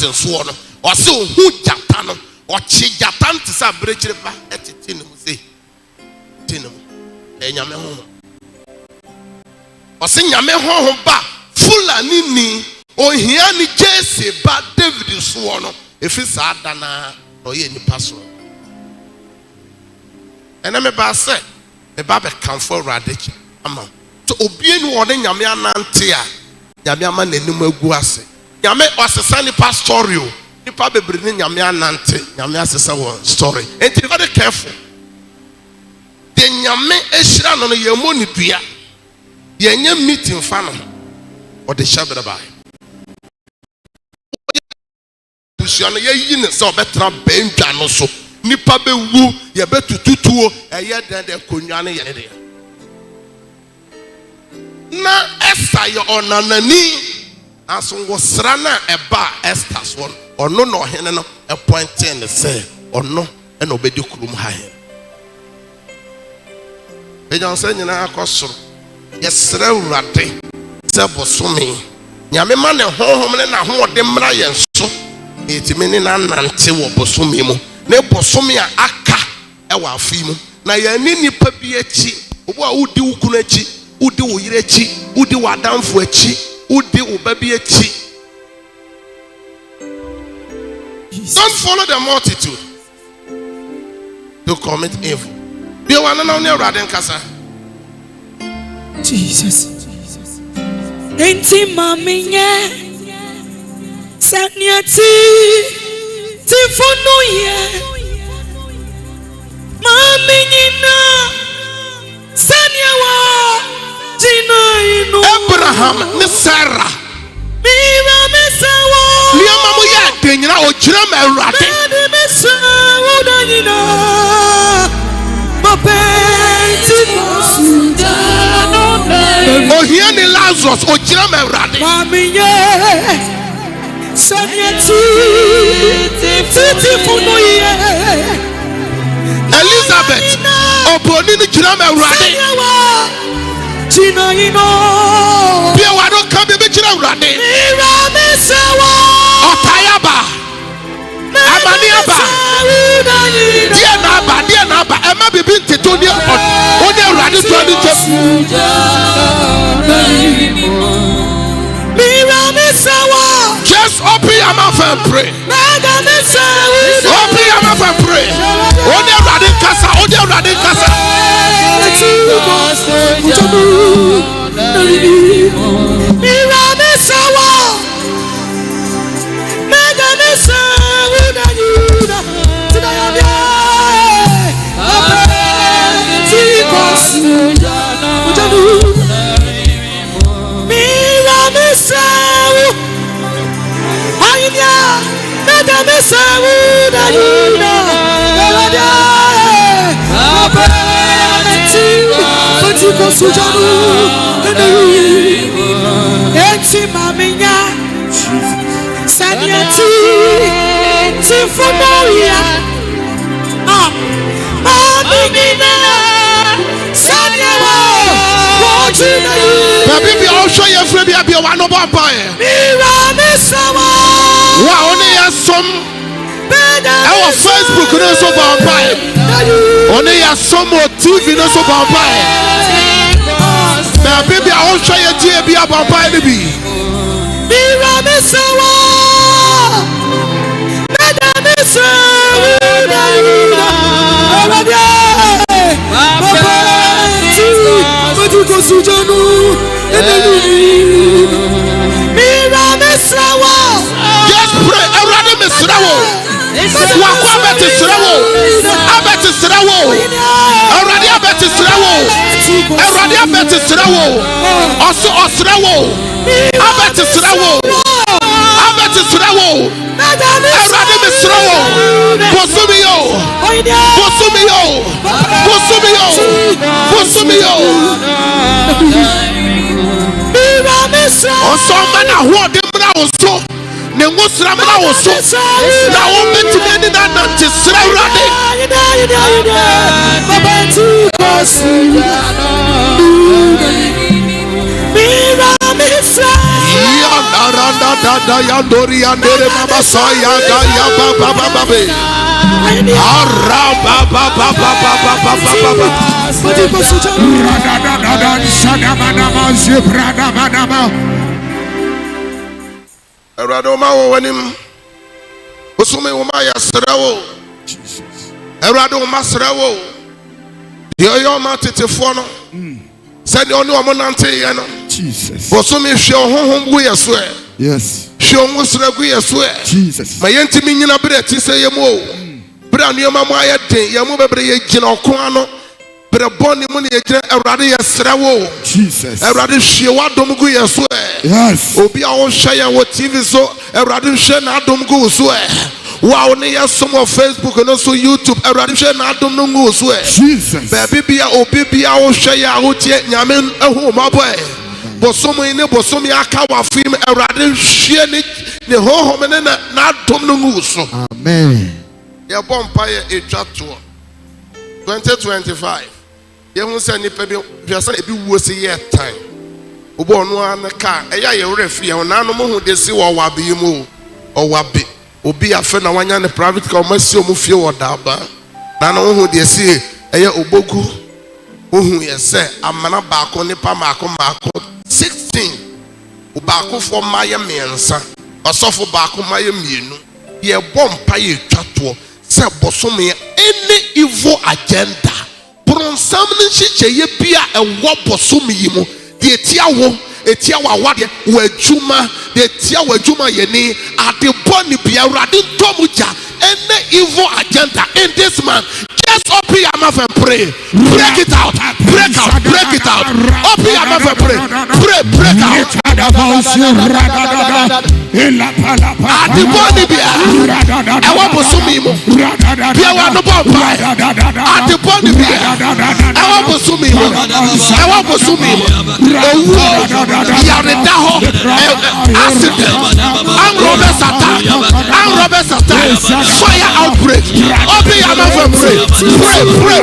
senso no o se ohu jata no o che jata nte sa brechire ba etete no se tinum enyame ho o se nyame ho ba fulani ni ohia ni Jesse ba David so no efi sa dana no ye nipa so ena me ba se me ba be comfort radich ama to obie ni won nyame anante a nyame ama nanim agu ase nyame osesa ni pastorio nipa bebre ni nyame anante nyame asesa won story enti very careful de nyame ehira no ye mo ni dua ye nya meeting fa no o de shabra ba busuano ye yi ne se obetra bendwa no so nipa bewu ye betututuo eye den de konwa ne ye ne de na esa ye onanani aso ngosra na eba Esther so ono no hene no appointing ne se ono e na obedi kurum ha he ejan se nyina akosoro ye sra urade se bosome nyame ma ne honhom ne na hoode mra ye nso etimi ne na nante wo bosome mu ne bosome a aka e wa afi mu na ye ni nipa bi achi obo a wudi wukunu achi wudi wo yire achi wudi wo adamfo achi wudi wo babi achi. Don't follow the multitude to commit evil. Be one and only rather kasa. Jesus. Enti mami nye sanyati tifonu ye mami nyina sanyawa jina inu Abraham ni Sarah mira mesawo ni amamu ya denyina ojira ma urade ni mesawo danyina mapenti sundano ohia ni Lazarus ojira ma urade mami ye sanyati tifonu ye Elizabeth oboni ni jira ma urade China ino be wa do kan be jira urade mira mesawo otayaba amaniaba dia na ba ema bibi nteto ni oni urade to ni jem mira mesawo just open your mouth and pray. Open your mouth and pray. Oni urade kasa mira mesawo mega mesawo danyina tidayabia mira mesawo aynya mega mesawo danyina enti maminya sanyati tifonoya mamina sanyawa wojina baby be also your friend be one no boy mira mesawa wa oni yasom our Facebook no so vampire oni yasom TV no so vampire baby be also your TV be vampire be mira mesawa mega mesawa dayina abadia Matuko sujanu mira mesawa just pray around mesrawo wakwa beti srawo abeti srawo already abeti srawo already abeti srawo oso osrawo abeti srawo already mesrawo bosumiyo mira mesawa oso mana ho de mra oso ne ngosra mra oso na wo betime ni na nante sra urade mira mesawa Aranda da yandori andere mama saya da ya baba baba. Araba baba baba baba baba. Eradoma wanim. Osume woma ya srawo. Eradoma srawo. Yo ma tetefo no. Said the only woman ante ye no. Jesus. Osume hwe honhom gu yeso e. Yes. Hwe onwusra gu yeso e. Jesus. Ma yentimi nyina bre ti se yemu o. Bre nuoma mo ayeden yemu bebre ye gina okon ano. Bre boni mu ne ye gina Erade ye srawo. Jesus. Erade hwe wadom gu yeso e. Yes. Obi a wo hwe ya wo TV so Erade hwe na adom gu so e. Wow, near some of Facebook and also YouTube. I don't know Jesus. Baby, be a obibia or share out yet. Yamin, a home, my boy. But some in the Bosomi Akawa film, a rather share it. The whole home and not Tom Nuso. Amen. Your bonfire a chat tour 2025. You won't send it, just a bit worse a year time. Ubon one car, a year referee, or none who they see what wabi mo or wabi. Obi afe na wanya ne private car omasi omufie wodaba na no hu de sie eye obogu ohun ye se amana baako ne pa maako 16 obaako fo maye miensa osofo baako maye mienu ye bompa ye twato se bosome any evil agenda bronsam ne chiche ye bia ewo bosome yi mu de tiawo etia wawade wajuma de tia wajuma yeni adeboni bia urade tomuja any evil agenda in this man. Just open your mouth and pray. Break it out. Break out. Break it out. Open your mouth and pray. Pray. Break out. Adeboni bia ewa bosumi mo bia wa no bompa adeboni bia ewa bosumi mo ewa bosumi mo owo yareda ho accident unrobes attack fire outbreak. Open your mouth and pray. Pray.